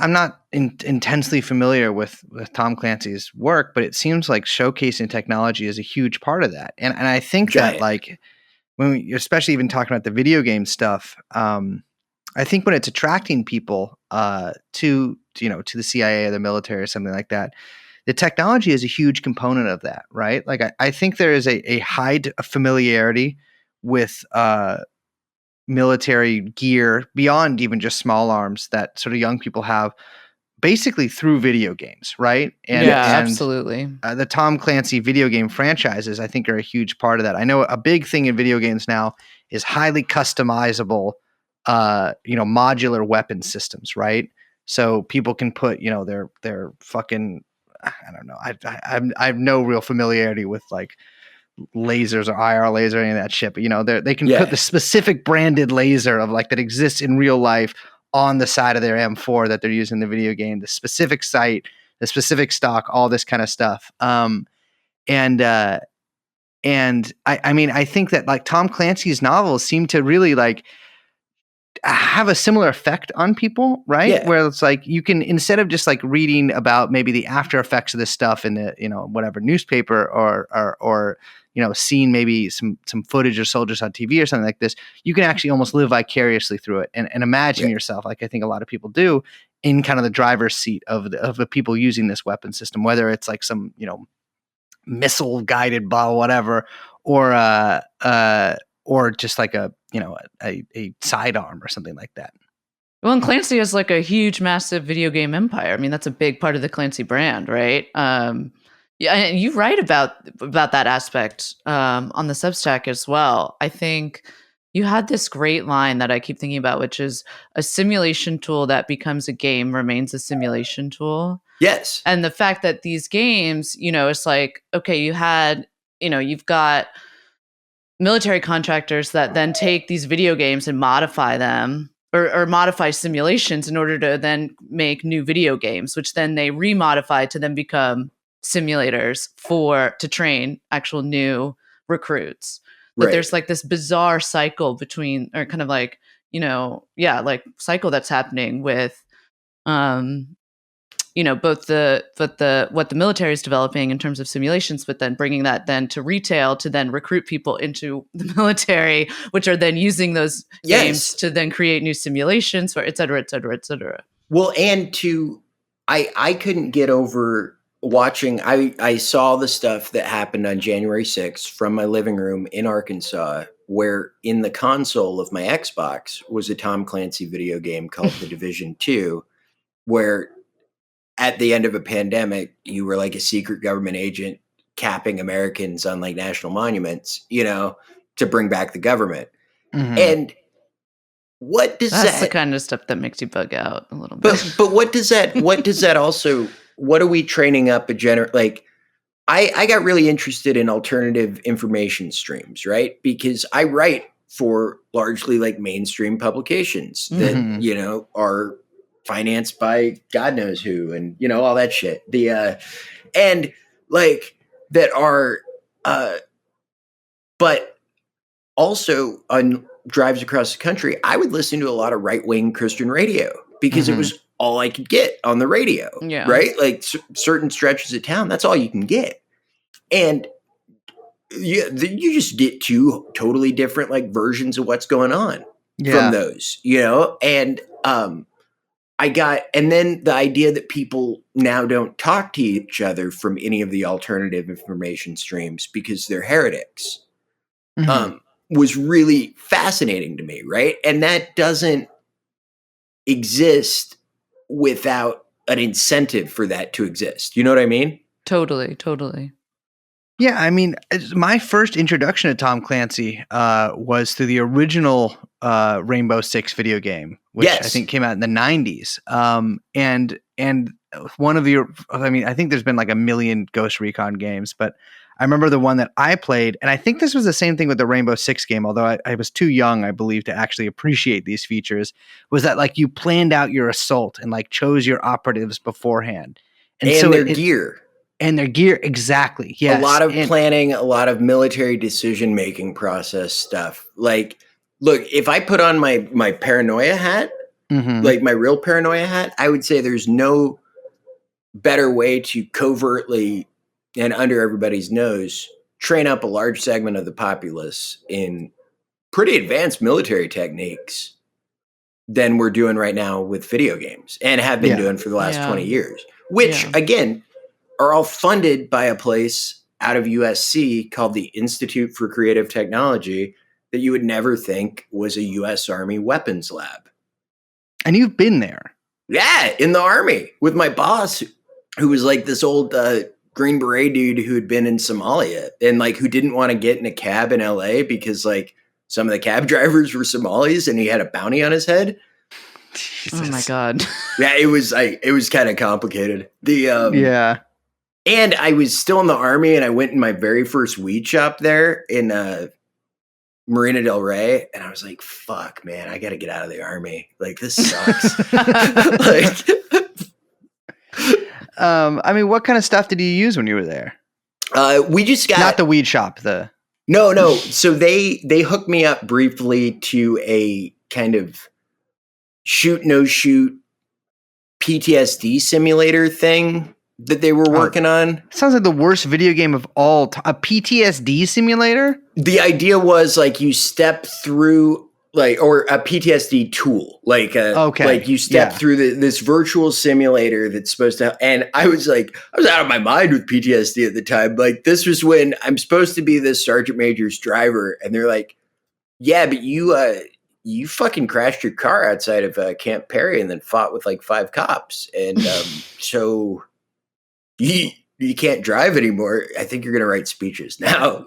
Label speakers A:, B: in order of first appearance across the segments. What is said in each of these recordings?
A: I'm not intensely familiar with Tom Clancy's work, but it seems like showcasing technology is a huge part of that. And I think that like especially even talking about the video game stuff, I think when it's attracting people to the CIA or the military or something like that, the technology is a huge component of that, right? Like I think there is a high familiarity with military gear beyond even just small arms that sort of young people have basically through video games, right? And
B: absolutely.
A: The Tom Clancy video game franchises, I think, are a huge part of that. I know a big thing in video games now is highly customizable, modular weapon systems, right? So people can put, their fucking, I don't know. I have no real familiarity with like lasers or IR laser or any of that shit, but they can put the specific branded laser of like that exists in real life on the side of their M4 that they're using in the video game, the specific site, the specific stock, all this kind of stuff. And I think that like Tom Clancy's novels seem to really like have a similar effect on people, right?
C: Yeah.
A: Where it's like you can, instead of just like reading about maybe the after effects of this stuff in the whatever newspaper or seeing maybe some footage of soldiers on TV or something like this, you can actually almost live vicariously through it and imagine yourself, like I think a lot of people do, in kind of the driver's seat of the people using this weapon system, whether it's like some missile guided blah whatever, or just like a sidearm or something like that.
B: Well, and Clancy has like a huge, massive video game empire. I mean, that's a big part of the Clancy brand, right? Yeah, and you write about that aspect on the Substack as well. I think you had this great line that I keep thinking about, which is a simulation tool that becomes a game remains a simulation tool.
C: Yes.
B: And the fact that these games, it's like, okay, you've got military contractors that then take these video games and modify them or modify simulations in order to then make new video games, which then they remodify to then become simulators to train actual new recruits. But there's like this bizarre cycle between, or kind of like, like cycle that's happening with, both what the military is developing in terms of simulations, but then bringing that then to retail to then recruit people into the military, which are then using those games to then create new simulations, for et cetera, et cetera, et cetera.
C: Well, and I couldn't get over watching. I saw the stuff that happened on January 6th from my living room in Arkansas, where in the console of my Xbox was a Tom Clancy video game called The Division 2, where at the end of a pandemic, you were like a secret government agent capping Americans on like national monuments, to bring back the government. Mm-hmm. And what does
B: That's the kind of stuff that makes you bug out a little bit.
C: But what does that also, what are we training up like, I got really interested in alternative information streams, right? Because I write for largely like mainstream publications that, are financed by God knows who, and all that shit. And like that are, but also on drives across the country, I would listen to a lot of right-wing Christian radio because it was all I could get on the radio, right? Like certain stretches of town, that's all you can get, and you just get two totally different like versions of what's going on from those, and and then the idea that people now don't talk to each other from any of the alternative information streams because they're heretics, was really fascinating to me, right? And that doesn't exist without an incentive for that to exist. You know what I mean?
B: Totally.
A: Yeah, I mean, my first introduction to Tom Clancy was through the original Rainbow Six video game, which I think came out in the 90s. And one of I think there's been like a million Ghost Recon games, but I remember the one that I played, and I think this was the same thing with the Rainbow Six game, although I was too young, I believe, to actually appreciate these features, was that like you planned out your assault and like chose your operatives beforehand.
C: And so their gear.
A: And their gear, exactly. Yes.
C: A lot of planning, a lot of military decision-making process stuff. Like, look, if I put on my paranoia hat, like my real paranoia hat, I would say there's no better way to covertly and under everybody's nose train up a large segment of the populace in pretty advanced military techniques than we're doing right now with video games and have been doing for the last 20 years, which again are all funded by a place out of USC called the Institute for Creative Technology that you would never think was a US Army weapons lab.
A: And you've been there.
C: Yeah, in the Army with my boss, who was like this old Green Beret dude who had been in Somalia and like who didn't want to get in a cab in LA because like some of the cab drivers were Somalis and he had a bounty on his head.
B: Jesus. Oh my God.
C: Yeah, it was kind of complicated.
A: Yeah.
C: And I was still in the Army and I went in my very first weed shop there in Marina Del Rey, and I was like, fuck, man, I got to get out of the Army. Like, this sucks.
A: I mean, what kind of stuff did you use when you were there?
C: We just got...
A: Not the weed shop,
C: No. So they hooked me up briefly to a kind of shoot, no shoot PTSD simulator thing that they were working on.
A: Sounds like the worst video game of all time. A PTSD simulator?
C: The idea was like you step through or a PTSD tool, like you step through this virtual simulator that's supposed to, and I was out of my mind with PTSD at the time. Like this was when I'm supposed to be this sergeant major's driver. And they're like, yeah, but you fucking crashed your car outside of Camp Perry and then fought with like 5 cops. And so you can't drive anymore. I think you're going to write speeches now.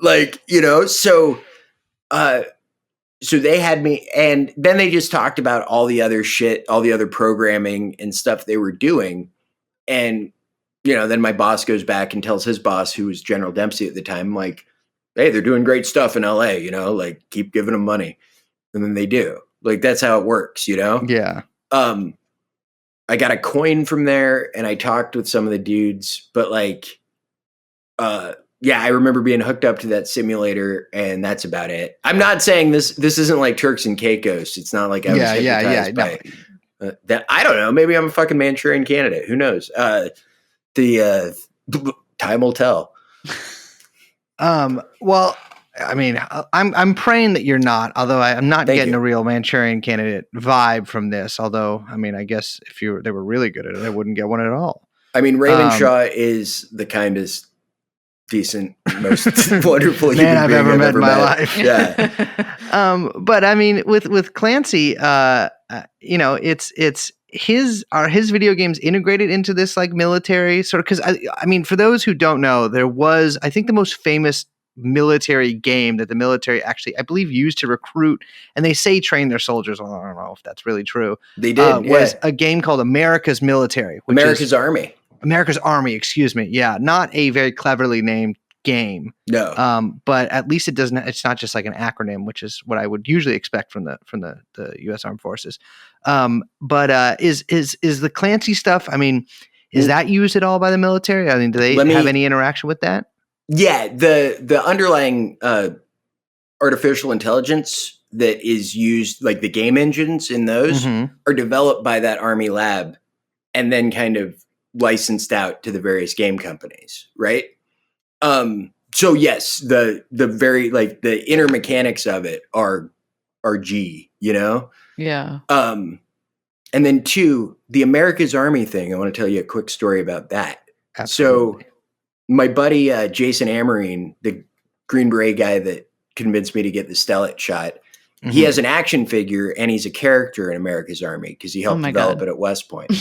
C: So they had me, and then they just talked about all the other shit, all the other programming and stuff they were doing. And, then my boss goes back and tells his boss, who was General Dempsey at the time, like, hey, they're doing great stuff in LA, like keep giving them money. And then they do. Like, that's how it works,
A: Yeah.
C: I got a coin from there and I talked with some of the dudes, but I remember being hooked up to that simulator and that's about it. I'm not saying this isn't like Turks and Caicos. It's not like I was hypnotized by that. I don't know. Maybe I'm a fucking Manchurian candidate. Who knows? Time will tell.
A: Well, I mean, I'm praying that you're not, although I'm not getting a real Manchurian candidate vibe from this. Although, I mean, I guess if they were really good at it, I wouldn't get one at all. I
C: mean, Raymond Shaw is the kindest, decent, most wonderful human
A: man I've
C: being
A: ever met in my life.
C: Yeah.
A: But I mean, with Clancy, it's his video games integrated into this like military sort of, because I mean, for those who don't know, there was, I think, the most famous military game that the military actually, I believe, used to recruit, and they say train their soldiers. Well, I don't know if that's really true.
C: They did.
A: Was a game called America's Military, which
C: America's Army.
A: America's Army, excuse me. Yeah, not a very cleverly named game.
C: No.
A: But at least it doesn't. It's not just like an acronym, which is what I would usually expect from the U.S. Armed Forces. But is the Clancy stuff? I mean, is that used at all by the military? I mean, do they have any interaction with that?
C: Yeah, the underlying artificial intelligence that is used, like the game engines in those, are developed by that Army lab, and then kind of licensed out to the various game companies, right? So yes, the very like the inner mechanics of it are G,
B: Yeah.
C: And then 2, the America's Army thing. I want to tell you a quick story about that.
A: Absolutely.
C: So my buddy Jason Amarine, the Green Beret guy that convinced me to get the Stellit shot, he has an action figure and he's a character in America's Army because he helped develop it at West Point.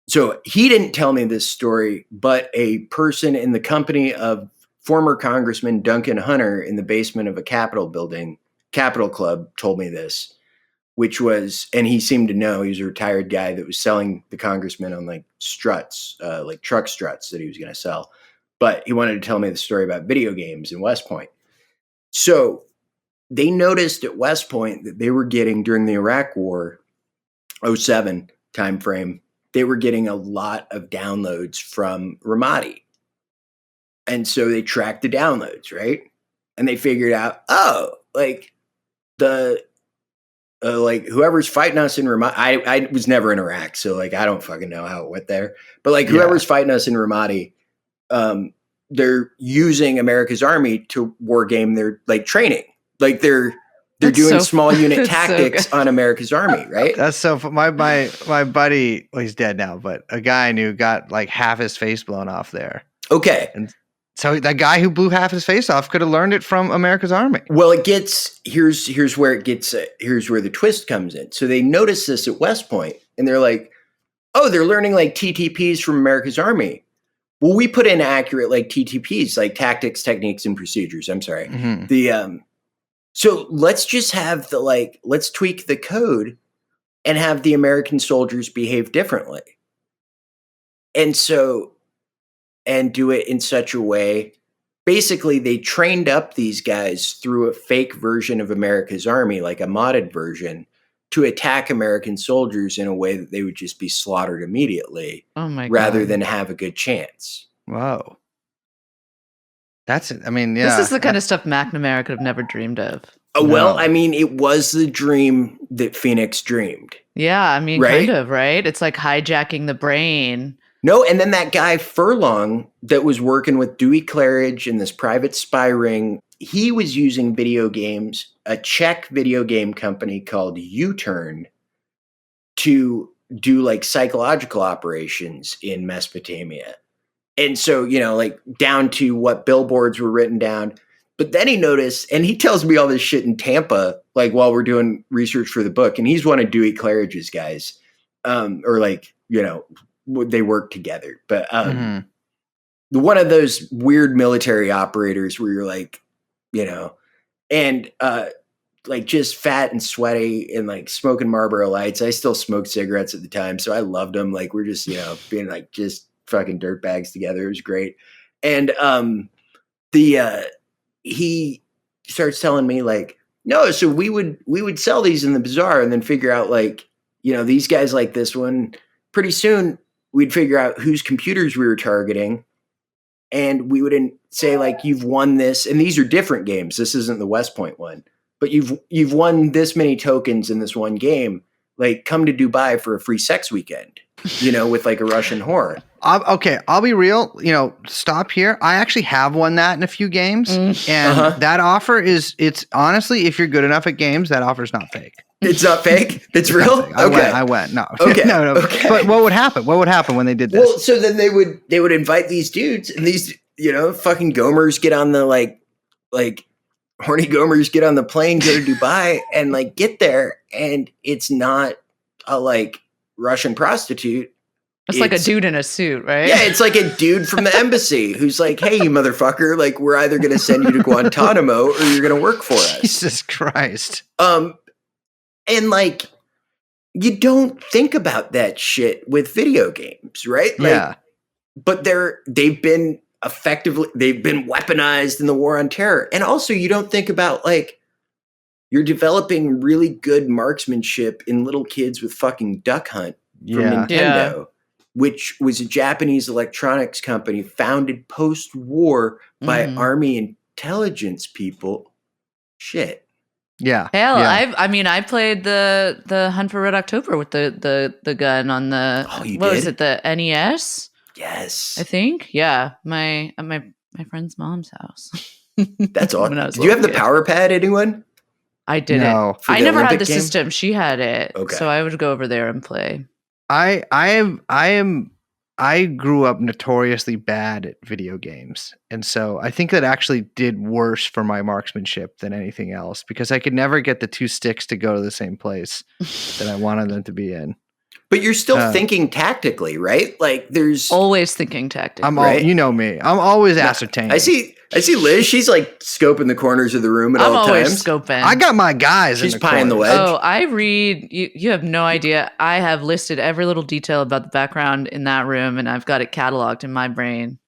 C: So he didn't tell me this story, but a person in the company of former Congressman Duncan Hunter in the basement of a Capitol Club told me this, which was, and he seemed to know, he was a retired guy that was selling the congressman on like struts, like truck struts that he was going to sell. But he wanted to tell me the story about video games in West Point. So they noticed at West Point that they were getting, during the Iraq War, 2007 timeframe, they were getting a lot of downloads from Ramadi. And so they tracked the downloads, right? And they figured out, like the like whoever's fighting us in Ramadi, I was never in Iraq, so like I don't fucking know how it went there. But like whoever's fighting us in Ramadi, they're using America's army to war game their like training. Like they're doing small unit tactics on America's army, right?
A: That's so my buddy, well, he's dead now, but a guy I knew got like half his face blown off there.
C: Okay.
A: And so that guy who blew half his face off could have learned it from America's army.
C: Well, here's where the twist comes in. So they notice this at West Point and they're like, oh, they're learning like TTPs from America's army. Well, we put in accurate like TTPs, like tactics, techniques, and procedures. I'm sorry. Mm-hmm. So let's just have let's tweak the code and have the American soldiers behave differently. And do it in such a way, basically they trained up these guys through a fake version of America's army, like a modded version, to attack American soldiers in a way that they would just be slaughtered immediately rather than have a good chance.
A: Whoa. That's it. I mean,
B: This is the kind of stuff McNamara could have never dreamed of.
C: Well, I mean, it was the dream that Phoenix dreamed.
B: Yeah, I mean, kind of, right? It's like hijacking the brain.
C: No, and then that guy Furlong that was working with Dewey Claridge in this private spy ring, he was using video games, a Czech video game company called U-Turn, to do like psychological operations in Mesopotamia. And so, like down to what billboards were written down. But then he noticed, and he tells me all this shit in Tampa, like while we're doing research for the book. And he's one of Dewey Claridge's guys, or like, they work together. But one of those weird military operators where you're like, and like just fat and sweaty and like smoking Marlboro Lights. I still smoked cigarettes at the time, so I loved them. Like we're just, being like just fucking dirtbags together. It was great. And he starts telling me like, no, so we would sell these in the bazaar and then figure out like, these guys like this one. Pretty soon we'd figure out whose computers we were targeting, and we would say like, you've won this, and these are different games. This isn't the West Point one, but you've won this many tokens in this one game. Like, come to Dubai for a free sex weekend, with like a Russian whore.
A: Okay, I'll be real. Stop here. I actually have won that in a few games, and that offer it's honestly, if you're good enough at games, that offer's not fake.
C: It's not fake. It's real. Okay,
A: I went. No.
C: Okay.
A: no.
C: Okay.
A: But what would happen? What would happen when they did this?
C: Well, so then they would invite these dudes, and these fucking gomers get on the like horny gomers get on the plane, go to Dubai, and like get there, and it's not a like Russian prostitute.
B: It's like a dude in a suit, right?
C: Yeah, it's like a dude from the embassy who's like, hey, you motherfucker, like we're either going to send you to Guantanamo or you're going to work for us.
A: Jesus Christ.
C: And like, you don't think about that shit with video games, right? Like,
A: yeah.
C: But they've been weaponized in the war on terror. And also you don't think about like, you're developing really good marksmanship in little kids with fucking Duck Hunt from Nintendo, which was a Japanese electronics company founded post-war by Army intelligence people. Shit.
A: Yeah.
B: Hell, yeah. I played the Hunt for Red October with the gun on the was it, the NES?
C: Yes.
B: I think. Yeah. My friend's mom's house.
C: That's awesome. Did you have the power pad, anyone?
B: I didn't.
A: No.
B: I never had the system. She had it. Okay. So I would go over there and play.
A: I grew up notoriously bad at video games. And so I think that actually did worse for my marksmanship than anything else, because I could never get the two sticks to go to the same place that I wanted them to be in.
C: But you're still thinking tactically, right? Like there's
B: always thinking tactically.
A: Right? You know me. I'm always ascertaining.
C: I see Liz. She's like scoping the corners of the room at all times. I'm always
B: scoping.
A: I got my guys.
C: She's
A: in the
C: pieing the wedge.
B: Oh, I read. You have no idea. I have listed every little detail about the background in that room, and I've got it cataloged in my brain.